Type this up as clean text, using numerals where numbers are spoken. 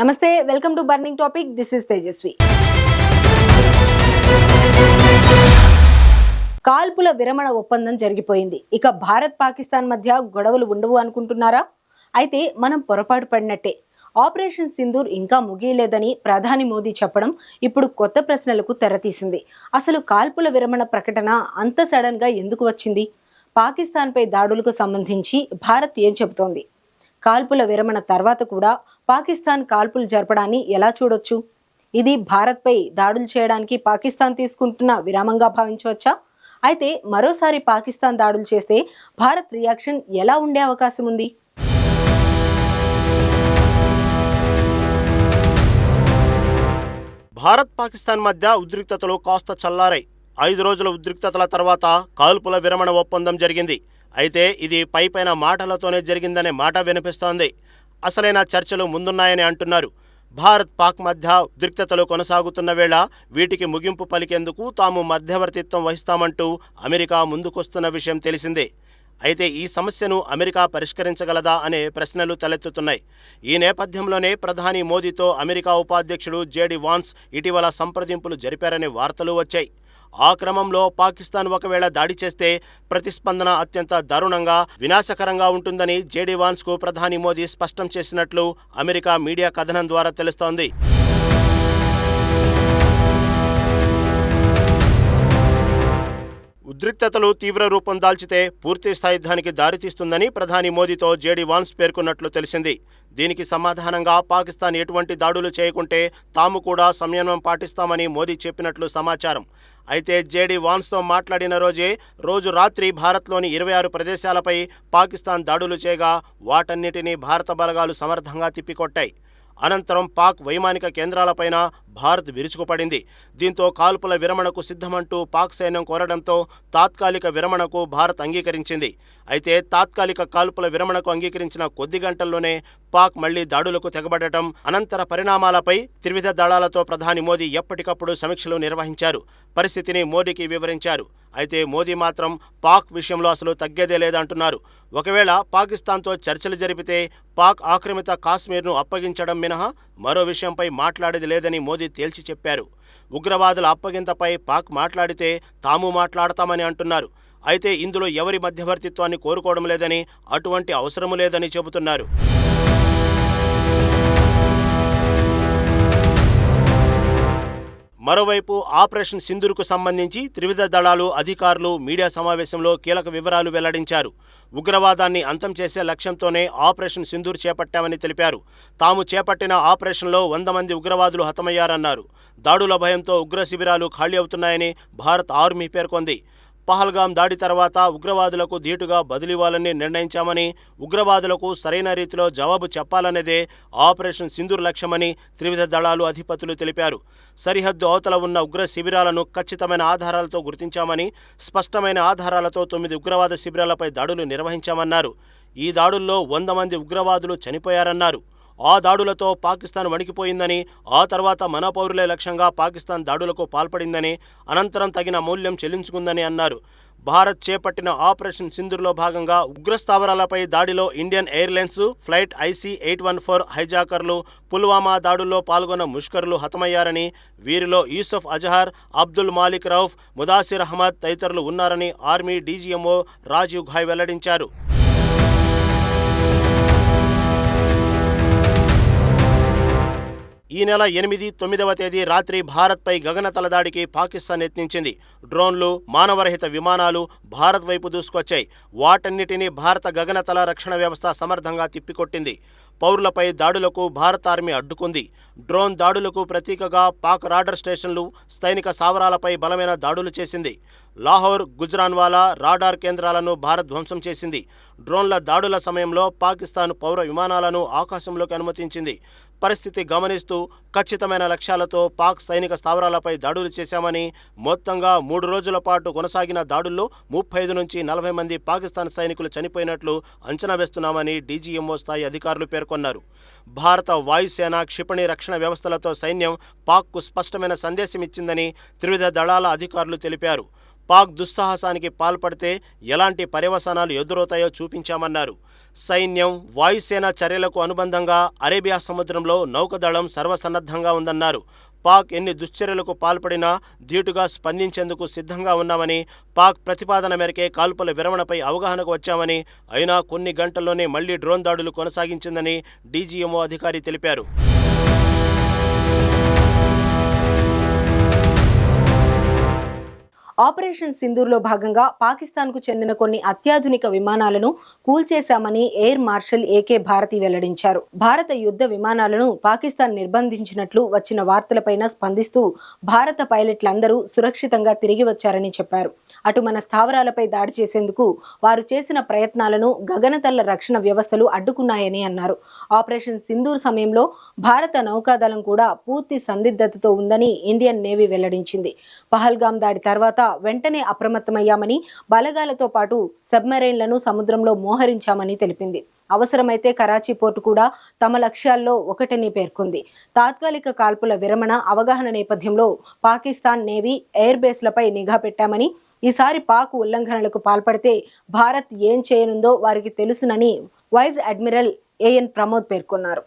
నమస్తే, welcome to burning topic. This is Tejaswi. కాల్పుల విరమణ ఒప్పందం జరిగిపోయింది. ఇక భారత్ పాకిస్తాన్ మధ్య గొడవలు ఉండవు అనుకుంటున్నారా? అయితే మనం పొరపాటు పడినట్టే. ఆపరేషన్ సింధూర్ ఇంకా ముగియలేదని ప్రధాని మోదీ చెప్పడం ఇప్పుడు కొత్త ప్రశ్నలకు తెరతీసింది. అసలు కాల్పుల విరమణ ప్రకటన అంత సడన్ గా ఎందుకు వచ్చింది? పాకిస్తాన్ పై దాడులకు సంబంధించి భారత్ ఏం చెబుతోంది? కాల్పుల విరమణ తర్వాత కూడా పాకిస్తాన్ కాల్పులు జరపడాన్ని ఎలా చూడొచ్చు? ఇది భారత్పై దాడులు చేయడానికి పాకిస్తాన్ తీసుకుంటున్న విరామంగా భావించవచ్చా? అయితే మరోసారి పాకిస్తాన్ దాడులు చేస్తే భారత్ రియాక్షన్ ఎలా ఉండే అవకాశం ఉంది? భారత్ పాకిస్తాన్ మధ్య ఉద్రిక్తతలు కాస్త చల్లారాయి. 5 రోజుల ఉద్రిక్తతల తర్వాత కాల్పుల విరమణ ఒప్పందం జరిగింది. అయితే ఇది పైపైన మాటలతోనే జరిగిందనే మాట వినిపిస్తోంది. అసలైన చర్చలు ముందున్నాయని అంటున్నారు. భారత్ పాక్ మధ్య ఉద్రిక్తతలు కొనసాగుతున్న వేళ వీటికి ముగింపు పలికేందుకు తాము మధ్యవర్తిత్వం వహిస్తామంటూ అమెరికా ముందుకొస్తున్న విషయం తెలిసిందే. అయితే ఈ సమస్యను అమెరికా పరిష్కరించగలదా అనే ప్రశ్నలు తలెత్తుతున్నాయి. ఈ నేపథ్యంలోనే ప్రధాని మోదీతో అమెరికా ఉపాధ్యక్షుడు జేడీ వాన్స్ ఇటీవల సంప్రదింపులు జరిపారనే వార్తలు వచ్చాయి. ఆ క్రమంలో పాకిస్తాన్ ఒకవేళ దాడి చేస్తే ప్రతిస్పందన అత్యంత దారుణంగా, వినాశకరంగా ఉంటుందని జేడీ వాన్స్కు ప్రధాని మోదీ స్పష్టం చేసినట్లు అమెరికా మీడియా కథనం ద్వారా తెలుస్తోంది. ఉద్రిక్తతలు తీవ్ర రూపం దాల్చితే పూర్తి స్థాయి యుద్ధానికి దారితీస్తుందని ప్రధాని మోదీతో జేడీ వాన్స్ పేర్కొన్నట్లు తెలిసింది. దీనికి సమాధానంగా పాకిస్తాన్ ఎటువంటి దాడులు చేయకుంటే తాము కూడా సంయమనం పాటిస్తామని మోదీ చెప్పినట్లు సమాచారం. అయితే జేడీ వాన్స్తో మాట్లాడిన రోజు రాత్రి భారత్లోని 26 ప్రదేశాలపై పాకిస్తాన్ దాడులు చేయగా వాటన్నిటినీ భారత బలగాలు సమర్థంగా తిప్పికొట్టాయి. అనంతరం పాక్ వైమానిక కేంద్రాలపైన భారత్ విరుచుకుపడింది. దీంతో కాల్పుల విరమణకు సిద్ధమంటూ పాక్ సైన్యం కోరడంతో తాత్కాలిక విరమణకు భారత్ అంగీకరించింది. అయితే తాత్కాలిక కాల్పుల విరమణకు అంగీకరించిన కొద్ది గంటల్లోనే పాక్ మళ్లీ దాడులకు తెగబడటం, అనంతర పరిణామాలపై త్రివిధ దళాలతో ప్రధాని మోదీ ఎప్పటికప్పుడు సమీక్షలు నిర్వహించారు. పరిస్థితిని మోదీకి వివరించారు. అయితే మోదీ మాత్రం పాక్ విషయంలో అసలు తగ్గేదే లేదంటున్నారు. ఒకవేళ పాకిస్తాన్తో చర్చలు జరిపితే పాక్ ఆక్రమిత కాశ్మీర్ను అప్పగించడం మినహా మరో విషయంపై మాట్లాడేది లేదని మోదీ తేల్చి చెప్పారు. ఉగ్రవాదుల అప్పగింతపై పాక్ మాట్లాడితే తాము మాట్లాడతామని అంటున్నారు. అయితే ఇందులో ఎవరి మధ్యవర్తిత్వాన్ని కోరుకోవడం లేదని, అటువంటి అవసరము లేదని చెబుతున్నారు. మరోవైపు ఆపరేషన్ సింధూర్కు సంబంధించి త్రివిధ దళాలు అధికారులు మీడియా సమావేశంలో కీలక వివరాలు వెల్లడించారు. ఉగ్రవాదాన్ని అంతం చేసే లక్ష్యంతోనే ఆపరేషన్ సింధూర్ చేపట్టామని తెలిపారు. తాము చేపట్టిన ఆపరేషన్లో 100 మంది ఉగ్రవాదులు హతమయ్యారన్నారు. దాడుల భయంతో ఉగ్ర శిబిరాలు ఖాళీ అవుతున్నాయని భారత్ ఆర్మీ పేర్కొంది. పహల్గాం దాడి తర్వాత ఉగ్రవాదులకు ధీటుగా బదిలీవ్వాలని నిర్ణయించామని, ఉగ్రవాదులకు సరైన రీతిలో జవాబు చెప్పాలనేదే ఆపరేషన్ సింధూర్ లక్ష్యమని త్రివిధ దళాలు అధిపతులు తెలిపారు. సరిహద్దు అవతల ఉన్న ఉగ్ర శిబిరాలను ఖచ్చితమైన ఆధారాలతో గుర్తించామని, స్పష్టమైన ఆధారాలతో 9 ఉగ్రవాద శిబిరాలపై దాడులు నిర్వహించామన్నారు. ఈ దాడుల్లో 100 మంది ఉగ్రవాదులు చనిపోయారన్నారు. ఆ దాడులతో పాకిస్తాన్ వణికిపోయిందని, ఆ తర్వాత మన పౌరులే లక్ష్యంగా పాకిస్తాన్ దాడులకు పాల్పడిందని, అనంతరం తగిన మూల్యం చెల్లించుకుందని అన్నారు. భారత్ చేపట్టిన ఆపరేషన్ సింధూర్లో భాగంగా ఉగ్రస్థావరాలపై దాడిలో ఇండియన్ ఎయిర్లైన్స్ ఫ్లైట్ IC-814 హైజాకర్లు, పుల్వామా దాడుల్లో పాల్గొన్న ముష్కరులు హతమయ్యారని, వీరిలో యూసుఫ్ అజహర్, అబ్దుల్ మాలిక్ రౌఫ్, ముదాసిర్ అహ్మద్ తదితరులు ఉన్నారని ఆర్మీ DGMO రాజీవ్ ఘాయ్ వెల్లడించారు. ఈ నెల 8, 9వ తేదీ రాత్రి భారత్పై గగనతల దాడికి పాకిస్తాన్ యత్నించింది. డ్రోన్లు, మానవరహిత విమానాలు భారత్ వైపు దూసుకొచ్చాయి. వాటన్నిటినీ భారత గగనతల రక్షణ వ్యవస్థ సమర్థంగా తిప్పికొట్టింది. పౌరులపై దాడులకు భారత ఆర్మీ అడ్డుకుంది. డ్రోన్ దాడులకు ప్రతీకగా పాక్ రాడార్ స్టేషన్లు, సైనిక స్థావరాలపై బలమైన దాడులు చేసింది. లాహోర్, గుజ్రాన్వాలా రాడార్ కేంద్రాలను భారత్ ధ్వంసం చేసింది. డ్రోన్ల దాడుల సమయంలో పాకిస్తాన్ పౌర విమానాలను ఆకాశంలోకి అనుమతించింది. పరిస్థితి గమనిస్తూ ఖచ్చితమైన లక్ష్యాలతో పాక్ సైనిక స్థావరాలపై దాడులు చేశామని, మొత్తంగా 3 రోజుల పాటు కొనసాగిన దాడుల్లో 35 నుంచి 40 మంది పాకిస్తాన్ సైనికులు చనిపోయినట్లు అంచనా వేస్తున్నామని DGMO స్థాయి అధికారులు పేర్కొన్నారు. భారత వాయుసేన, క్షిపణి రక్షణ వ్యవస్థలతో సైన్యం పాక్కు స్పష్టమైన సందేశం ఇచ్చిందని త్రివిధ దళాల అధికారులు తెలిపారు. పాక్ దుస్సాహసానికి పాల్పడితే ఎలాంటి పర్యవసానాలు ఎదురవుతాయో చూపించామన్నారు. సైన్యం, వాయుసేన చర్యలకు అనుబంధంగా అరేబియా సముద్రంలో నౌకాదళం సర్వసన్నద్ధంగా ఉందన్నారు. పాక్ ఎన్ని దుశ్చర్యలకు పాల్పడినా ధీటుగా స్పందించేందుకు సిద్ధంగా ఉన్నామని, పాక్ ప్రతిపాదన మేరకే కాల్పుల విరమణపై అవగాహనకు వచ్చామని, అయినా కొన్ని గంటల్లోనే మళ్లీ డ్రోన్ దాడులు కొనసాగించిందని డీజీఎంఓ అధికారి తెలిపారు. ఆపరేషన్ సింధూర్లో భాగంగా పాకిస్తాన్కు చెందిన కొన్ని అత్యాధునిక విమానాలను కూల్చేశామని ఎయిర్ మార్షల్ ఏకే భారతి వెల్లడించారు. భారత యుద్ధ విమానాలను పాకిస్తాన్ నిర్బంధించినట్లు వచ్చిన వార్తలపైన స్పందిస్తూ భారత పైలట్లందరూ సురక్షితంగా తిరిగి వచ్చారని చెప్పారు. అటు మన స్థావరాలపై దాడి చేసేందుకు వారు చేసిన ప్రయత్నాలను గగనతల్ల రక్షణ వ్యవస్థలు అడ్డుకున్నాయని అన్నారు. ఆపరేషన్ సింధూర్ సమయంలో భారత నౌకాదళం కూడా పూర్తి సందిగ్ధతతో ఉందని ఇండియన్ నేవీ వెల్లడించింది. పహల్గాం దాడి తర్వాత వెంటనే అప్రమత్తమయ్యామని, బలగాలతో పాటు సబ్మెరైన్లను సముద్రంలో మోహరించామని తెలిపింది. అవసరమైతే కరాచీ పోర్టు కూడా తమ లక్ష్యాల్లో ఒకటని పేర్కొంది. తాత్కాలిక కాల్పుల విరమణ అవగాహన నేపథ్యంలో పాకిస్తాన్ నేవీ ఎయిర్ బేస్లపై నిఘా పెట్టామని, ఈసారి పాక్ ఉల్లంఘనలకు పాల్పడితే భారత్ ఏం చేయనుందో వారికి తెలుసునని వైస్ అడ్మిరల్ ఏఎన్ ప్రమోద్ పేర్కొన్నారు.